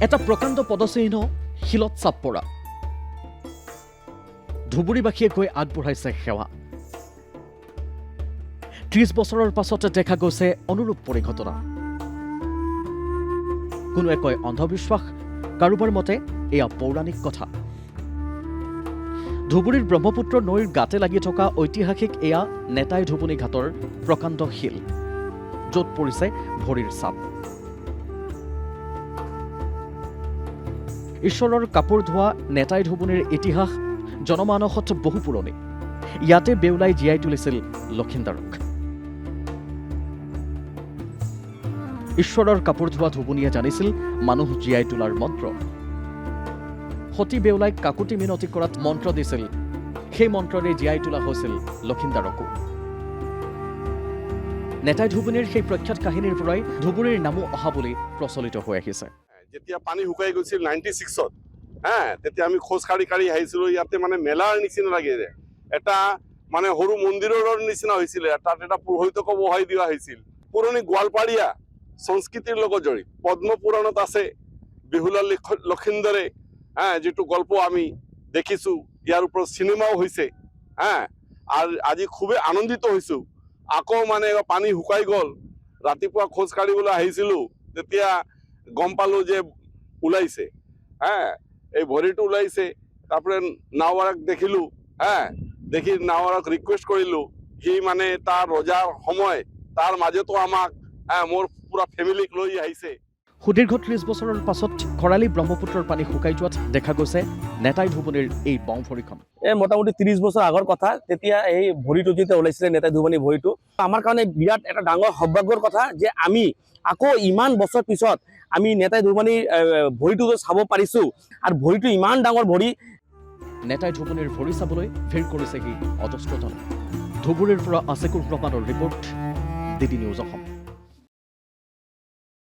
এটা প্ৰকাণ্ড পদচিহ্ন শিলত চাপ পৰা ধুবুৰীবাসীয়ে গৈ আগবঢ়াইছে সেৱা ৩০ বছৰৰ পাছতে দেখা গৈছে অনুৰূপ পৰিঘটনা কোনোৱে কয় অন্ধবিশ্বাস কাৰোবাৰ মতে এয়া পৌৰাণিক কথা ধুবুৰীৰ ব্ৰহ্মপুত্ৰ নৈৰ গাতে লাগি থকা ঐতিহাসিক এয়া নেতাই ধুবুনী ঘাটৰ প্ৰকাণ্ড শিল য'ত পৰিছে ভৰিৰ ছাপ ঈশ্বৰৰ কাপোৰ ধোৱা নেতাই ধুবুনীৰ ইতিহাস জনমানসত বহু পুৰণি ইয়াতে বেউলাই জীয়াই তুলিছিল লক্ষিন্দাৰক ঈশ্বৰৰ কাপোৰ ধোৱা ধুবুনীয়ে জানিছিল মানুহ জীয়াই তোলাৰ মন্ত্ৰ সতী বেউলাইক কাকুতি মিনতি কৰাত মন্ত্ৰ দিছিল সেই মন্ত্ৰৰে জীয়াই তোলা হৈছিল লক্ষিন্দাৰকো নেতাই ধুবুনীৰ সেই প্ৰখ্যাত কাহিনীৰ পৰাই ধুবুৰীৰ নামো অহা বুলি প্ৰচলিত হৈ আহিছে যেতিয়া পানী শুকাই গৈছিল 96ত তেতিয়া আমি খোজ কাঢ়ি আহিছিলোঁ ইয়াতে মানে মেলাৰ নিচিনা লাগে এটা মানে সৰু মন্দিৰৰ নিচিনা হৈছিল তাত এটা পুৰোহিতকো বহাই দিয়া হৈছিল পুৰণি গোৱালপাৰীয়া সংস্কৃতিৰ লগত জড়িত পদ্ম পুৰাণত আছে বিহুলাল লক্ষিন্দৰে যেটো গল্প আমি দেখিছোঁ ইয়াৰ ওপৰত চিনেমাও হৈছে আৰু আজি খুবেই আনন্দিত হৈছোঁ আকৌ মানে পানী শুকাই গ'ল ৰাতিপুৱা খোজ কাঢ়িবলৈ আহিছিলোঁ তেতিয়া গম পালোঁ যে ওলাইছে এই ভৰিটো ওলাইছে তাৰপৰে নাওয়াৰাক দেখিলোঁ দেখি নাওয়াৰাক ৰিকুয়েস্ট কৰিলোঁ সি মানে তাৰ ৰজাৰ সময় তাৰ মাজতো আমাক মোৰ পুৰা ফেমিলিক লৈ আহিছে সুদীৰ্ঘ ৩০ বছৰৰ পাছত খৰালি ব্ৰহ্মপুত্ৰৰ পানী শুকাই যোৱাত দেখা গৈছে নেতাই ধুবুনীৰ এই বংভৰিখন মোটামুটি ৩০ বছৰ আগৰ কথা তেতিয়া এই ভৰিটো যেতিয়া ওলাইছিলে নেতাই ধুবুনী ভৰিটো আমাৰ কাৰণে বিৰাট এটা ডাঙৰ সৌভাগ্যৰ কথা যে আমি আকৌ ইমান বছৰ পিছত আমি নেতাই ধুবুনীৰ ভৰিটো চাব পাৰিছোঁ আৰু ভৰিটো ইমান ডাঙৰ ভৰি নেতাই ধুবুনীৰ ভৰি চাবলৈ ভিৰ কৰিছেহি অজস্ৰ দল ধুবুৰীৰ পৰা আছেকুৰ ৰহমানৰ ৰিপৰ্ট ডিডি নিউজ অসম